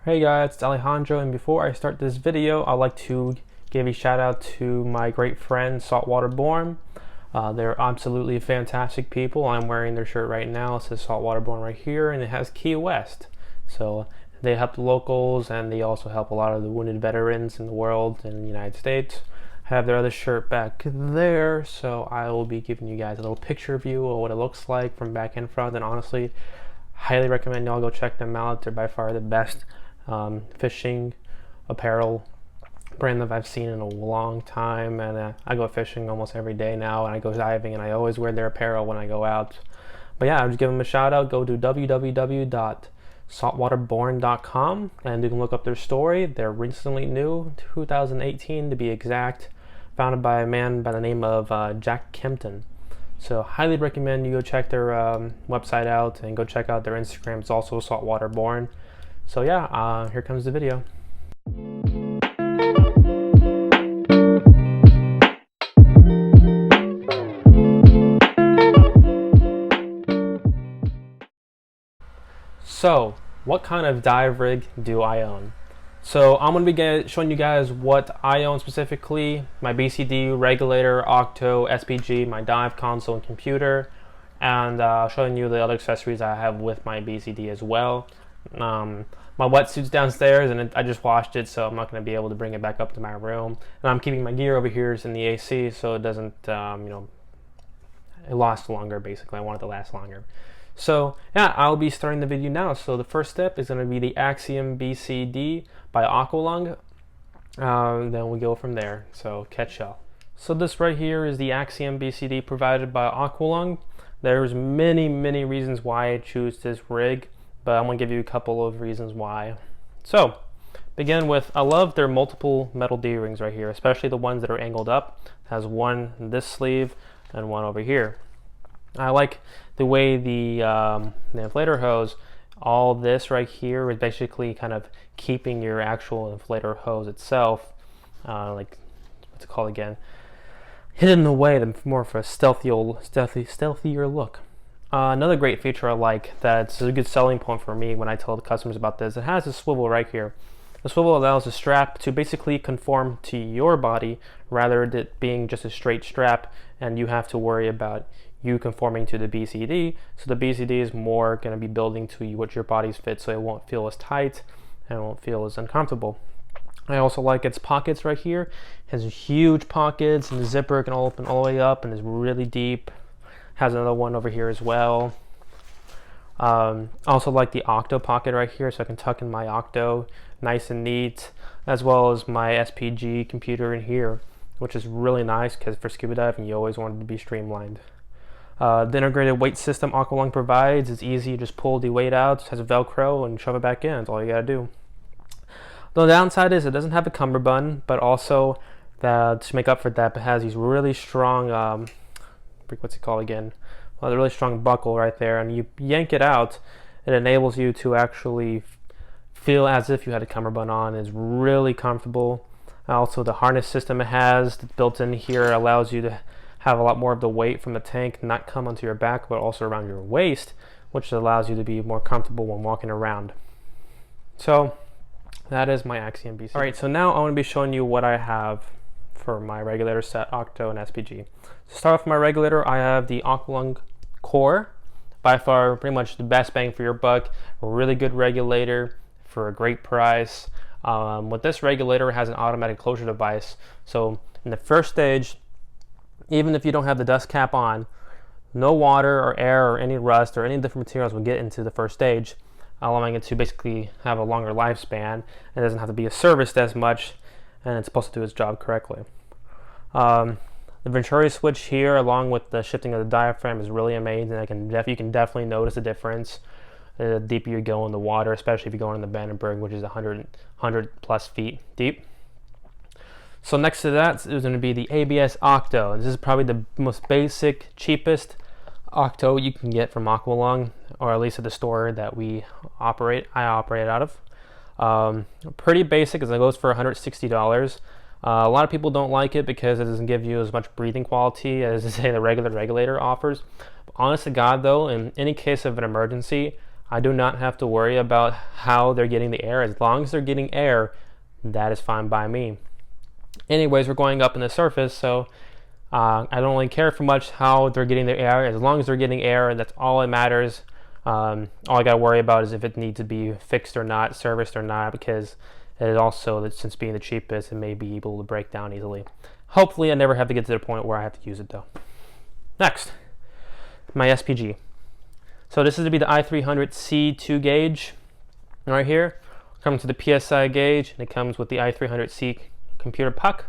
Hey guys, it's Alejandro, and before I start this video, I'd like to give a shout out to my great friend Saltwater Born. They're absolutely fantastic people. I'm wearing their shirt right now. It says Saltwater Born right here, and it has Key West. So they help the locals, and they also help a lot of the wounded veterans in the world and in the United States. I have their other shirt back there, so I will be giving you guys a little picture view of what it looks like from back and front. And honestly, highly recommend y'all go check them out. They're by far the best fishing apparel brand that I've seen in a long time, and I go fishing almost every day now, and I go diving, and I always wear their apparel when I go out. But yeah, I'll just give them a shout out. Go to www.saltwaterborn.com and you can look up their story. They're recently new, 2018 to be exact, founded by a man by the name of Jack Kempton. So highly recommend you go check their website out and go check out their Instagram. It's also Saltwater Born. So yeah, here comes the video. So, what kind of dive rig do I own? So I'm going to be showing you guys what I own specifically: my BCD, regulator, Octo, SPG, my dive console and computer, and showing you the other accessories I have with my BCD as well. My wetsuit's downstairs, and I just washed it, so I'm not going to be able to bring it back up to my room. And I'm keeping my gear over here in the AC, so it doesn't, it lasts longer. Basically, I want it to last longer. So yeah, I'll be starting the video now. So the first step is going to be the Axiom BCD by Aqualung. Then we go from there. So catch y'all. So this right here is the Axiom BCD provided by Aqualung. There's many reasons why I choose this rig, but I'm going to give you a couple of reasons why. So, begin with, I love their multiple metal D-rings right here, especially the ones that are angled up. It has one in this sleeve and one over here. I like the way the inflator hose, all this right here is basically kind of keeping your actual inflator hose itself, like, what's it called again? Hidden away, more of a stealthier look. Another great feature I like that's a good selling point for me when I tell the customers about this, it has a swivel right here. The swivel allows the strap to basically conform to your body rather than it being just a straight strap and you have to worry about you conforming to the BCD. So the BCD is more going to be building to what your body's fit, so it won't feel as tight and it won't feel as uncomfortable. I also like its pockets right here. It has huge pockets, and the zipper can open all the way up and is really deep. Has another one over here as well. Also like the Octo pocket right here, so I can tuck in my Octo nice and neat, as well as my SPG computer in here, which is really nice because for scuba diving you always want it to be streamlined. The integrated weight system Aqualung provides is easy. You just pull the weight out, it has a Velcro, and shove it back in. That's all you gotta do. The downside is it doesn't have a cummerbund, but also to make up for that, it has these really strong what's it called again? Well, the really strong buckle right there, and you yank it out, it enables you to actually feel as if you had a cummerbund on. It's really comfortable. Also, the harness system it has that's built in here allows you to have a lot more of the weight from the tank not come onto your back, but also around your waist, which allows you to be more comfortable when walking around. So that is my Axiom BC. All right, so now I want to be showing you what I have for my regulator set, Octo and SPG. To start off with my regulator, I have the Aqualung Core, by far pretty much the best bang for your buck. A really good regulator for a great price. With this regulator, it has an automatic closure device. So in the first stage, even if you don't have the dust cap on, no water or air or any rust or any different materials will get into the first stage, allowing it to basically have a longer lifespan. It doesn't have to be serviced as much, and it's supposed to do its job correctly. The Venturi switch here, along with the shifting of the diaphragm, is really amazing. You can definitely notice the difference the deeper you go in the water, especially if you go in the Vandenberg, which is 100 plus feet deep. So next to that is going to be the ABS Octo. This is probably the most basic, cheapest Octo you can get from Aqualung, or at least at the store that I operate out of. Pretty basic, as it goes for $160. A lot of people don't like it because it doesn't give you as much breathing quality as say the regular regulator offers. But honest to God though, in any case of an emergency, I do not have to worry about how they're getting the air. As long as they're getting air, that is fine by me. Anyways, we're going up in the surface, so I don't really care for much how they're getting their air. As long as they're getting air, that's all that matters. All I got to worry about is if it needs to be fixed or not, serviced or not, because it is also, since being the cheapest, it may be able to break down easily. Hopefully I never have to get to the point where I have to use it though. Next, my SPG. So this is to be the i300C2 gauge right here. Comes to the PSI gauge, and it comes with the i300C computer puck.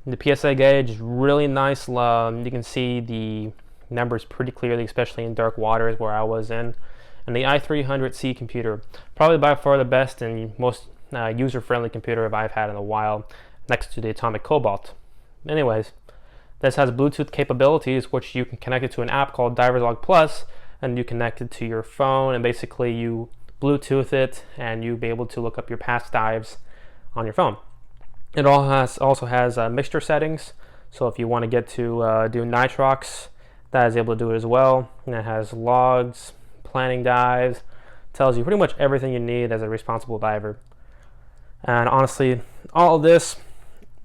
And the PSI gauge is really nice. You can see the numbers pretty clearly, especially in dark waters where I was in. And the i300C computer, probably by far the best and most user-friendly computer I've had in a while, next to the Atomic Cobalt. Anyways, this has Bluetooth capabilities, which you can connect it to an app called DiverLog Plus, and you connect it to your phone, and basically you Bluetooth it, and you'll be able to look up your past dives on your phone. It also has mixture settings, so if you want to get to do nitrox, that is able to do it as well. And it has logs, planning dives, tells you pretty much everything you need as a responsible diver. And honestly, all of this,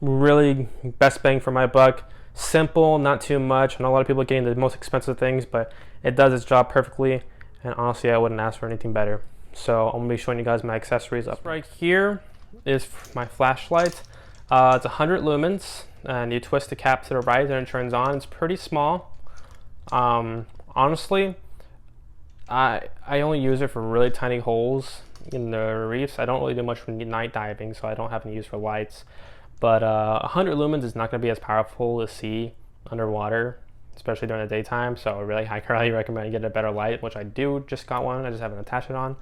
really best bang for my buck. Simple, not too much. I know a lot of people are getting the most expensive things, but it does its job perfectly. And honestly, I wouldn't ask for anything better. So I'm going to be showing you guys my accessories up. Right here is my flashlight. It's 100 lumens, and you twist the cap to the right and it turns on. It's pretty small. Honestly, I only use it for really tiny holes in the reefs. I don't really do much for night diving, so I don't have any use for lights. But 100 lumens is not going to be as powerful to see underwater, especially during the daytime. So really, I highly recommend getting a better light, which I just got one. I just haven't attached it on.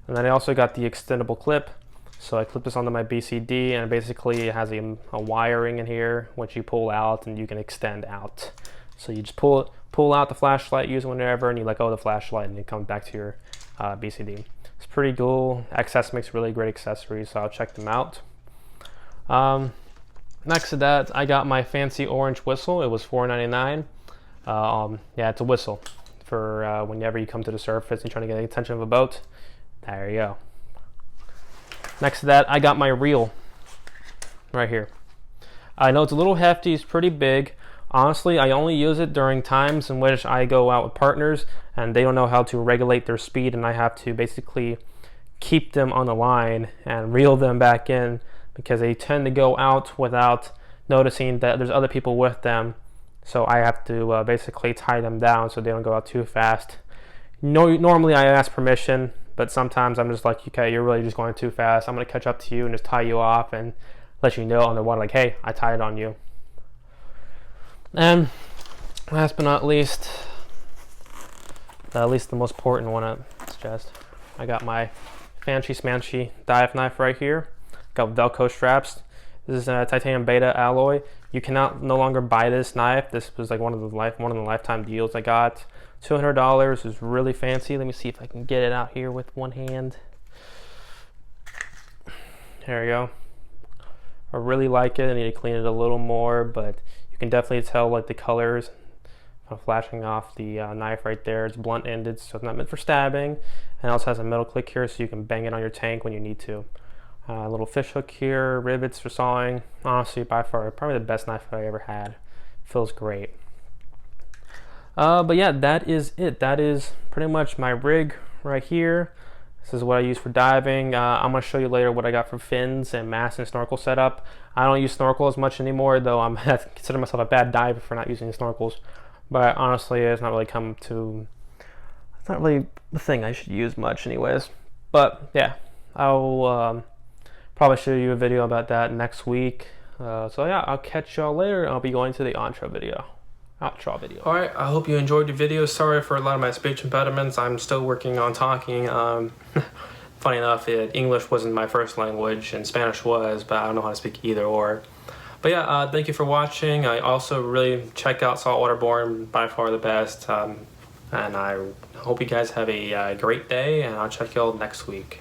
And then I also got the extendable clip. So I clip this onto my BCD, and basically it has a wiring in here, which you pull out and you can extend out. So you just pull out the flashlight, use it whenever, and you let go of the flashlight, and it comes back to your BCD. It's pretty cool. XS makes really great accessories, so I'll check them out. Next to that, I got my fancy orange whistle. It was $4.99. Yeah, it's a whistle for whenever you come to the surface and you're trying to get the attention of a boat. There you go. Next to that, I got my reel right here. I know it's a little hefty, it's pretty big. Honestly, I only use it during times in which I go out with partners and they don't know how to regulate their speed, and I have to basically keep them on the line and reel them back in, because they tend to go out without noticing that there's other people with them. So I have to basically tie them down so they don't go out too fast. Normally I ask permission, but sometimes I'm just like, okay, you're really just going too fast. I'm going to catch up to you and just tie you off and let you know on the water, like, hey, I tied on you. And last but not least, at least the most important one I suggest, I got my fancy smanchy dive knife right here. Got Velcro straps. This is a titanium beta alloy. You cannot no longer buy this knife. This was like one of the lifetime deals I got. $200 is really fancy. Let me see if I can get it out here with one hand. There we go. I really like it. I need to clean it a little more, but you can definitely tell like the colors flashing off the knife right there. It's blunt ended, so it's not meant for stabbing. And it also has a metal click here, so you can bang it on your tank when you need to. A little fish hook here, rivets for sawing. Honestly, by far, probably the best knife I ever had. Feels great. But yeah, that is it. That is pretty much my rig right here. This is what I use for diving. I'm going to show you later what I got for fins and mask and snorkel setup. I don't use snorkel as much anymore, though I consider myself a bad diver for not using snorkels. But honestly, it's not really it's not really the thing I should use much anyways. But yeah, I'll probably show you a video about that next week. So yeah, I'll catch y'all later. I'll be going to the outro video. Alright, I hope you enjoyed the video. Sorry for a lot of my speech impediments. I'm still working on talking. Funny enough, English wasn't my first language and Spanish was, but I don't know how to speak either or. But yeah, thank you for watching. I also really check out Saltwater Born, by far the best. And I hope you guys have a great day, and I'll check y'all next week.